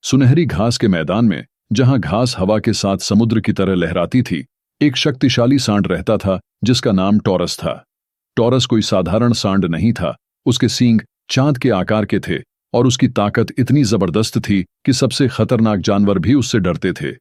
सुनहरी घास के मैदान में, जहां घास हवा के साथ समुद्र की तरह लहराती थी, एक शक्तिशाली सांड रहता था जिसका नाम टॉरस था। टॉरस कोई साधारण सांड नहीं था। उसके सींग चांद के आकार के थे और उसकी ताकत इतनी जबरदस्त थी कि सबसे खतरनाक जानवर भी उससे डरते थे।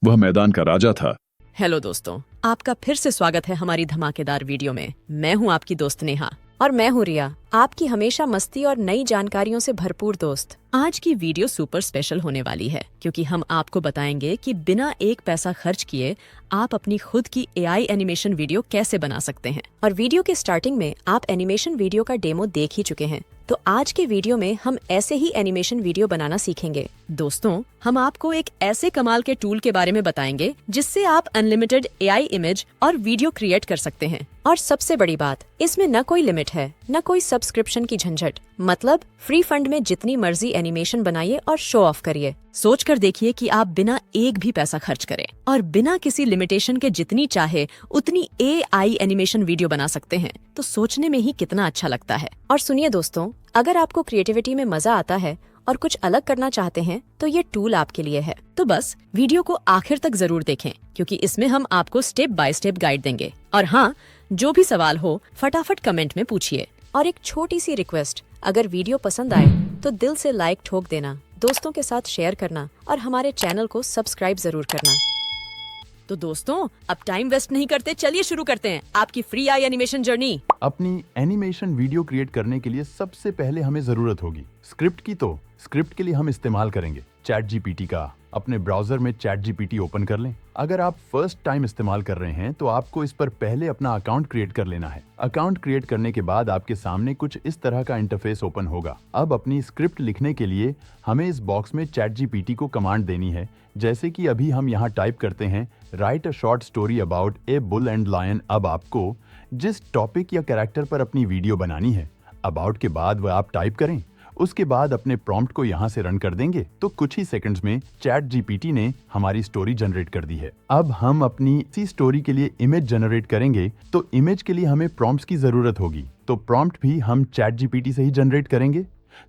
वह मैदान का राजा था। हेलो दोस्तों, आपका फिर से स्वागत है हमारी धमाकेदार वीडियो में। मैं हूं आपकी दोस्त नेहा। और मैं हूं रिया, आपकी हमेशा मस्ती और नई जानकारियों से भरपूर दोस्त। आज की वीडियो सुपर स्पेशल होने वाली है क्योंकि हम आपको बताएंगे कि बिना एक पैसा खर्च किए आप अपनी खुद की एआई एनिमेशन वीडियो कैसे बना सकते हैं। और वीडियो के स्टार्टिंग में आप एनिमेशन वीडियो का डेमो देख ही चुके हैं, तो आज के वीडियो में हम ऐसे ही एनिमेशन वीडियो बनाना सीखेंगे। दोस्तों, हम आपको एक ऐसे कमाल के टूल के बारे में बताएंगे जिससे आप अनलिमिटेड एआई इमेज और वीडियो क्रिएट कर सकते हैं। और सबसे बड़ी बात, इसमें न कोई लिमिट है, न कोई सब्सक्रिप्शन की झंझट। मतलब फ्री फंड में जितनी मर्जी एनिमेशन बनाइए और शो ऑफ करिए। सोच कर देखिए कि आप बिना एक भी पैसा खर्च करें और बिना किसी लिमिटेशन के जितनी चाहे उतनी एआई एनिमेशन वीडियो बना सकते हैं। तो सोचने में ही कितना अच्छा लगता है। और सुनिए दोस्तों, अगर आपको क्रिएटिविटी में मजा आता है और कुछ अलग करना चाहते हैं तो ये टूल आपके लिए है। तो बस वीडियो को आखिर तक जरूर देखें क्योंकि इसमें हम आपको स्टेप बाय स्टेप गाइड देंगे। और हाँ, जो भी सवाल हो फटाफट कमेंट में पूछिए। और एक छोटी सी रिक्वेस्ट, अगर वीडियो पसंद आए तो दिल से लाइक ठोक देना, दोस्तों के साथ शेयर करना और हमारे चैनल को सब्सक्राइब जरूर करना। तो दोस्तों, अब टाइम वेस्ट नहीं करते, चलिए शुरू करते हैं आपकी फ्री आई एनिमेशन जर्नी। अपनी एनिमेशन वीडियो क्रिएट करने के लिए सबसे पहले हमें जरूरत होगी स्क्रिप्ट की। तो स्क्रिप्ट के लिए हम इस्तेमाल करेंगे चैट जीपीटी का। अपने ब्राउजर में चैट जीपीटी ओपन कर लें। अगर आप फर्स्ट टाइम इस्तेमाल कर रहे हैं तो आपको इस पर पहले अपना अकाउंट क्रिएट कर लेना है। अकाउंट क्रिएट करने के बाद आपके सामने कुछ इस तरह का इंटरफेस ओपन होगा। अब अपनी स्क्रिप्ट लिखने के लिए हमें इस बॉक्स में चैट जीपीटी को कमांड देनी है, जैसे कि अभी हम यहाँ टाइप करते हैं, write a short story about a bull and lion. अब आपको जिस टॉपिक या कैरेक्टर पर अपनी वीडियो बनानी है, अबाउट के बाद वह आप टाइप करें। उसके बाद अपने प्रॉम्प्ट को यहाँ से रन कर देंगे तो कुछ ही सेकंड्स में चैट जीपीटी ने हमारी स्टोरी जनरेट कर दी है। अब हम अपनी इसी स्टोरी के लिए इमेज जनरेट करेंगे, तो इमेज के लिए हमें प्रॉम्प्ट्स की जरूरत होगी। तो प्रॉम्प्ट भी हम चैट जीपीटी से ही जनरेट करेंगे।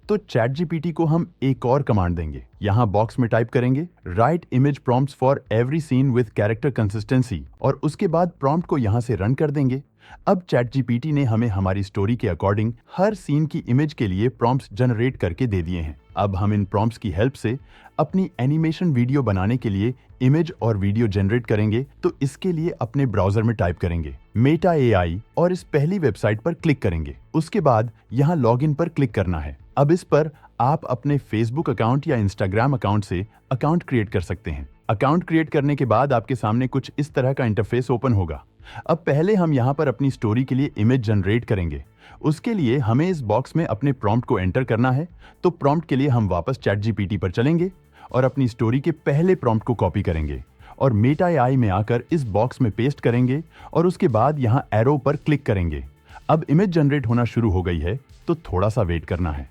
तो चैट जीपीटी को हम एक और कमांड देंगे। यहाँ बॉक्स में टाइप करेंगे, write image prompts for every scene with character consistency, और उसके बाद प्रॉम्प्ट को यहाँ से रन कर देंगे। अब चैट जीपीटी ने हमें हमारी स्टोरी के अकॉर्डिंग हर सीन की इमेज के लिए प्रॉम्प्ट्स जनरेट करके दे दिए हैं। अब हम इन प्रॉम्प्ट्स की हेल्प से अपनी एनिमेशन वीडियो बनाने के लिए इमेज और वीडियो जनरेट करेंगे। तो इसके लिए अपने ब्राउजर में टाइप करेंगे मेटा एआई और इस पहली वेबसाइट पर क्लिक करेंगे। उसके बाद यहाँ लॉगिन पर क्लिक करना है। अब इस पर आप अपने फेसबुक अकाउंट या इंस्टाग्राम अकाउंट से अकाउंट क्रिएट कर सकते हैं। अकाउंट क्रिएट करने के बाद आपके सामने कुछ इस तरह का इंटरफेस ओपन होगा। अब पहले हम यहाँ पर अपनी स्टोरी के लिए इमेज जनरेट करेंगे। उसके लिए हमें इस बॉक्स में अपने प्रॉम्प्ट को एंटर करना है। तो प्रॉम्प्ट के लिए हम वापस चैट जीपीटी पर चलेंगे और अपनी स्टोरी के पहले प्रॉम्प्ट को कॉपी करेंगे और मेटा एआई में आकर इस बॉक्स में पेस्ट करेंगे और उसके बाद यहाँ एरो पर क्लिक करेंगे। अब इमेज जनरेट होना शुरू हो गई है, तो थोड़ा सा वेट करना है।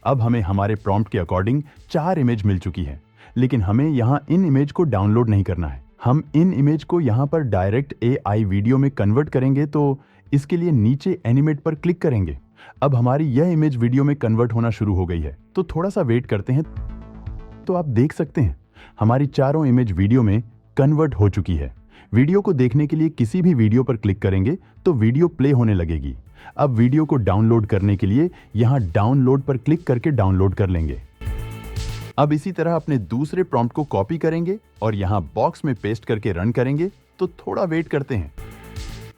अब हमें हमारे प्रॉम्प्ट के अकॉर्डिंग 4 इमेज मिल चुकी है, लेकिन हमें यहाँ इन इमेज को डाउनलोड नहीं करना है। हम इन इमेज को यहाँ पर डायरेक्ट एआई वीडियो में कन्वर्ट करेंगे। तो इसके लिए नीचे एनिमेट पर क्लिक करेंगे। अब हमारी यह इमेज वीडियो में कन्वर्ट होना शुरू हो गई है, तो थोड़ा सा वेट करते हैं। तो आप देख सकते हैं हमारी चारों इमेज वीडियो में कन्वर्ट हो चुकी है। वीडियो को देखने के लिए किसी भी वीडियो पर क्लिक करेंगे तो वीडियो प्ले होने लगेगी। अब वीडियो को डाउनलोड करने के लिए यहाँ डाउनलोड पर क्लिक करके डाउनलोड कर लेंगे। अब इसी तरह अपने दूसरे प्रॉम्प्ट को कॉपी करेंगे और यहाँ बॉक्स में पेस्ट करके रन करेंगे। तो थोड़ा वेट करते हैं।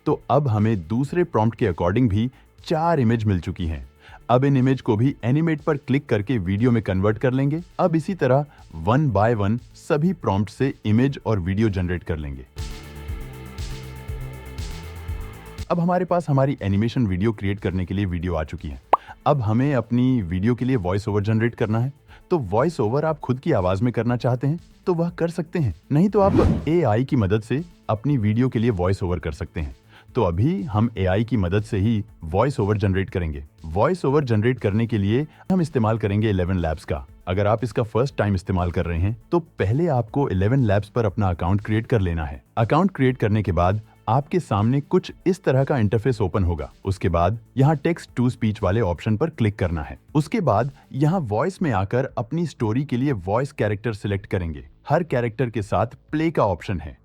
तो अब हमें दूसरे प्रॉम्प्ट के अकॉर्डिंग भी 4 इमेज मिल चुकी हैं। अब इन इमेज को भी एनिमेट पर क्लिक करके वीडियो में कन्वर्ट कर लेंगे। अब इसी तरह 1 बाय 1 सभी प्रॉम्प्ट से इमेज और वीडियो जनरेट कर लेंगे। अब हमारे पास हमारी एनिमेशन वीडियो क्रिएट करने के लिए वीडियो आ चुकी है। अब हमें अपनी वीडियो के लिए वॉइस ओवर जनरेट करना है। तो वॉइस ओवर आप खुद की आवाज में करना चाहते हैं तो वह कर सकते हैं, नहीं तो आप एआई की मदद से अपनी वीडियो के लिए वॉइस ओवर कर सकते हैं। तो अभी हम एआई की मदद से ही वॉइस ओवर जनरेट करेंगे। वॉइस ओवर जनरेट करने के लिए हम इस्तेमाल करेंगे 11 लैब्स का। अगर आप इसका फर्स्ट टाइम इस्तेमाल कर रहे हैं तो पहले आपको 11 लैब्स पर अपना अकाउंट क्रिएट कर लेना है। अकाउंट क्रिएट करने के बाद आपके सामने कुछ इस तरह का इंटरफेस ओपन होगा। उसके बाद यहाँ टेक्स्ट टू स्पीच वाले ऑप्शन पर क्लिक करना है। उसके बाद यहाँ वॉइस में आकर अपनी स्टोरी के लिए वॉइस कैरेक्टर सिलेक्ट करेंगे। हर कैरेक्टर के साथ प्ले का ऑप्शन है।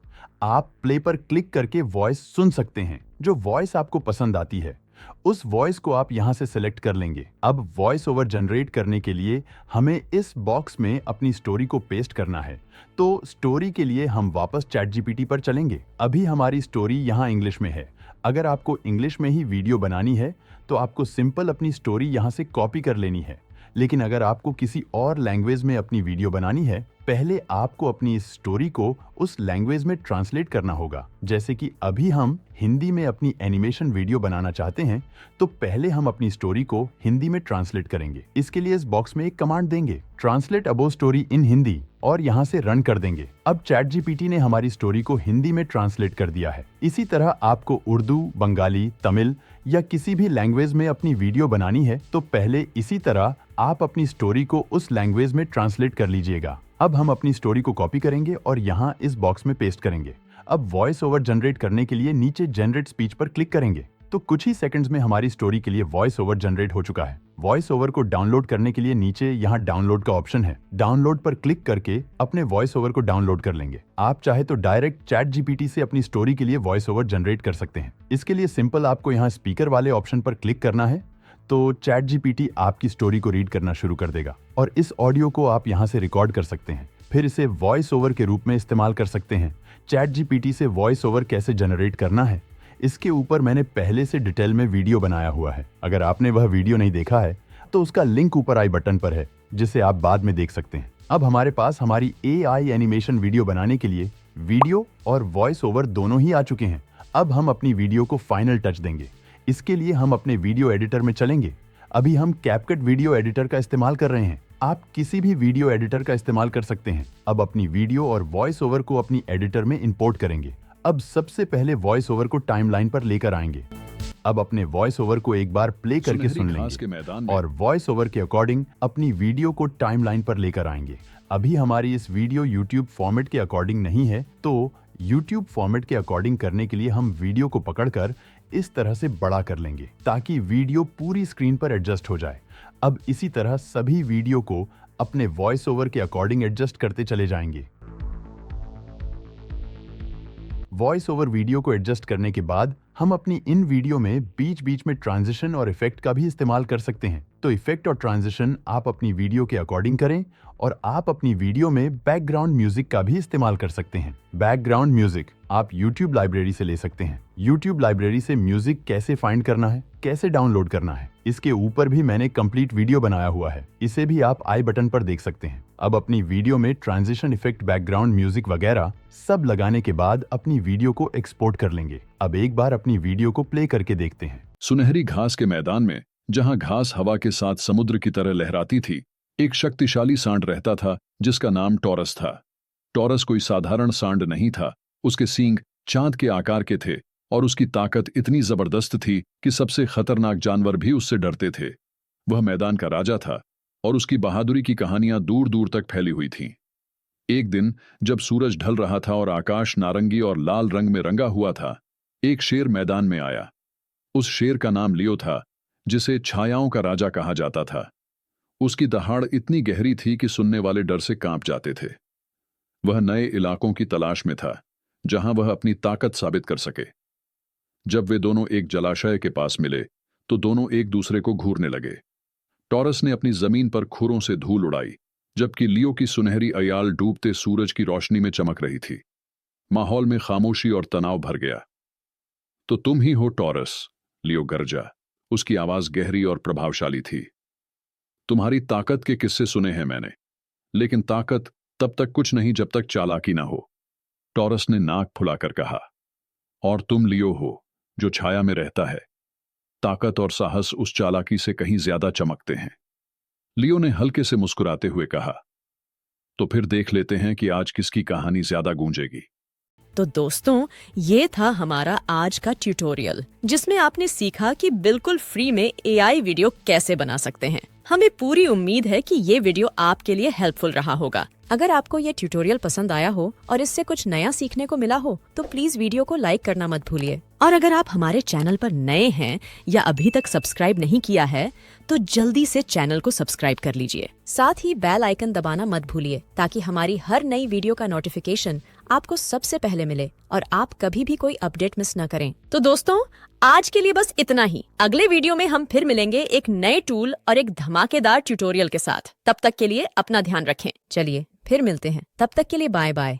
आप प्ले पर क्लिक करके वॉइस सुन सकते हैं। जो वॉइस आपको पसंद आती है उस वॉइस को आप यहां से सिलेक्ट कर लेंगे। अब वॉइस ओवर जनरेट करने के लिए हमें इस बॉक्स में अपनी स्टोरी को पेस्ट करना है। तो स्टोरी के लिए हम वापस चैट जीपीटी पर चलेंगे। अभी हमारी स्टोरी यहां इंग्लिश में है। अगर आपको इंग्लिश में ही वीडियो बनानी है तो आपको सिंपल अपनी स्टोरी यहां से कॉपी कर लेनी है। लेकिन अगर आपको किसी और लैंग्वेज में अपनी वीडियो बनानी है, पहले आपको अपनी इस स्टोरी को उस लैंग्वेज में ट्रांसलेट करना होगा। जैसे कि अभी हम हिंदी में अपनी एनिमेशन वीडियो बनाना चाहते हैं, तो पहले हम अपनी स्टोरी को हिंदी में ट्रांसलेट करेंगे। इसके लिए इस बॉक्स में एक कमांड देंगे, translate above story in Hindi, और यहाँ से रन कर देंगे। अब चैट जीपीटी ने हमारी स्टोरी को हिंदी में ट्रांसलेट कर दिया है। इसी तरह आपको उर्दू, बंगाली, तमिल या किसी भी लैंग्वेज में अपनी वीडियो बनानी है तो पहले इसी तरह आप अपनी स्टोरी को उस लैंग्वेज में ट्रांसलेट कर लीजिएगा। अब हम अपनी स्टोरी को कॉपी करेंगे और यहाँ इस बॉक्स में पेस्ट करेंगे। अब वॉइस ओवर जनरेट करने के लिए नीचे जनरेट स्पीच पर क्लिक करेंगे तो कुछ ही सेकंड्स में हमारी स्टोरी के लिए वॉइस ओवर जनरेट हो चुका है। वॉइस ओवर को डाउनलोड करने के लिए नीचे यहाँ डाउनलोड का ऑप्शन है। डाउनलोड पर क्लिक करके अपने वॉइस ओवर को डाउनलोड कर लेंगे। आप चाहे तो डायरेक्ट चैट जीपीटी से अपनी स्टोरी के लिए वॉइस ओवर जनरेट कर सकते हैं। इसके लिए सिंपल आपको यहाँ स्पीकर वाले ऑप्शन पर क्लिक करना है तो चैट जीपीटी आपकी स्टोरी को रीड करना शुरू कर देगा और इस ऑडियो को आप यहाँ से रिकॉर्ड कर सकते हैं। फिर इसे वॉइस ओवर के रूप में इस्तेमाल कर सकते हैं। चैट जीपीटी से वॉइस ओवर कैसे जनरेट करना है, इसके ऊपर मैंने पहले से डिटेल में वीडियो बनाया हुआ है। अगर आपने वह वीडियो नहीं देखा है तो उसका लिंक ऊपर आई बटन पर है, जिसे आप बाद में देख सकते हैं। अब हमारे पास हमारी AI एनिमेशन वीडियो बनाने के लिए वीडियो और वॉइस ओवर दोनों ही आ चुके हैं। अब हम अपनी वीडियो को फाइनल टच देंगे। इसके लिए हम अपने वीडियो एडिटर में चलेंगे। अभी हम कैपकट वीडियो एडिटर का इस्तेमाल कर रहे हैं। आप किसी भी वीडियो एडिटर का इस्तेमाल कर सकते हैं। अब अपनी वीडियो और वॉइस ओवर को अपनी एडिटर में इंपोर्ट करेंगे। अब सबसे पहले वॉइस ओवर को टाइमलाइन पर लेकर आएंगे। अब अपने वॉइस ओवर को एक बार प्ले करके सुन लेंगे और वॉइस ओवर के अकॉर्डिंग अपनी वीडियो को टाइमलाइन पर लेकर आएंगे। अभी हमारी इस वीडियो YouTube फॉर्मेट के अकॉर्डिंग नहीं है, तो YouTube फॉर्मेट के अकॉर्डिंग करने के लिए हम वीडियो को पकड़कर इस तरह से बड़ा कर लेंगे ताकि वीडियो पूरी स्क्रीन पर एडजस्ट हो जाए। अब इसी तरह सभी वीडियो को अपने वॉइस ओवर के अकॉर्डिंग एडजस्ट करते चले जाएंगे। वॉइस ओवर वीडियो को एडजस्ट करने के बाद हम अपनी इन वीडियो में बीच बीच में ट्रांजिशन और इफेक्ट का भी इस्तेमाल कर सकते हैं। तो इफेक्ट और ट्रांजिशन आप अपनी वीडियो के अकॉर्डिंग करें और आप अपनी वीडियो में बैकग्राउंड म्यूजिक का भी इस्तेमाल कर सकते हैं। बैकग्राउंड म्यूजिक आप YouTube लाइब्रेरी से ले सकते हैं। YouTube लाइब्रेरी से म्यूजिक कैसे फाइंड करना है, कैसे डाउनलोड करना है, इसके ऊपर भी मैंने कंप्लीट वीडियो बनाया हुआ है। इसे भी आप आई बटन पर देख सकते हैं। अब अपनी वीडियो में ट्रांजिशन इफेक्ट, बैकग्राउंड म्यूजिक वगैरह सब लगाने के बाद अपनी वीडियो को एक्सपोर्ट कर लेंगे। अब एक बार अपनी वीडियो को प्ले करके देखते हैं। सुनहरी घास के मैदान में, जहां घास हवा के साथ समुद्र की तरह लहराती थी, एक शक्तिशाली सांड रहता था जिसका नाम टॉरस था। टॉरस कोई साधारण सांड नहीं था। उसके सींग चांद के आकार के थे और उसकी ताकत इतनी जबरदस्त थी कि सबसे खतरनाक जानवर भी उससे डरते थे। वह मैदान का राजा था और उसकी बहादुरी की कहानियां दूर दूर तक फैली हुई थीं। एक दिन जब सूरज ढल रहा था और आकाश नारंगी और लाल रंग में रंगा हुआ था, एक शेर मैदान में आया। उस शेर का नाम लियो था, जिसे छायाओं का राजा कहा जाता था। उसकी दहाड़ इतनी गहरी थी कि सुनने वाले डर से कांप जाते थे। वह नए इलाकों की तलाश में था जहां वह अपनी ताकत साबित कर सके। जब वे दोनों एक जलाशय के पास मिले तो दोनों एक दूसरे को घूरने लगे। टॉरस ने अपनी जमीन पर खुरों से धूल उड़ाई, जबकि लियो की सुनहरी अयाल डूबते सूरज की रोशनी में चमक रही थी। माहौल में खामोशी और तनाव भर गया। तो तुम ही हो टॉरस, लियो गरजा। उसकी आवाज गहरी और प्रभावशाली थी। तुम्हारी ताकत के किस्से सुने हैं मैंने, लेकिन ताकत तब तक कुछ नहीं जब तक चालाकी ना हो। टॉरस ने नाक फुलाकर कहा, और तुम लियो हो जो छाया में रहता है। ताकत और साहस उस चालाकी से कहीं ज्यादा चमकते हैं। लियो ने हल्के से मुस्कुराते हुए कहा, तो फिर देख लेते हैं कि आज किसकी कहानी ज्यादा गूंजेगी। तो दोस्तों, ये था हमारा आज का ट्यूटोरियल, जिसमें आपने सीखा कि बिल्कुल फ्री में AI वीडियो कैसे बना सकते हैं। हमें पूरी उम्मीद है कि ये वीडियो आपके लिए हेल्पफुल रहा होगा। अगर आपको ये ट्यूटोरियल पसंद आया हो और इससे कुछ नया सीखने को मिला हो तो प्लीज वीडियो को लाइक करना मत भूलिए। और अगर आप हमारे चैनल पर नए हैं या अभी तक सब्सक्राइब नहीं किया है तो जल्दी से चैनल को सब्सक्राइब कर लीजिए। साथ ही बेल आइकन दबाना मत भूलिए ताकि हमारी हर नई वीडियो का नोटिफिकेशन आपको सबसे पहले मिले और आप कभी भी कोई अपडेट मिस न करें। तो दोस्तों, आज के लिए बस इतना ही। अगले वीडियो में हम फिर मिलेंगे एक नए टूल और एक धमाकेदार ट्यूटोरियल के साथ। तब तक के लिए अपना ध्यान रखें। चलिए फिर मिलते हैं, तब तक के लिए बाय बाय।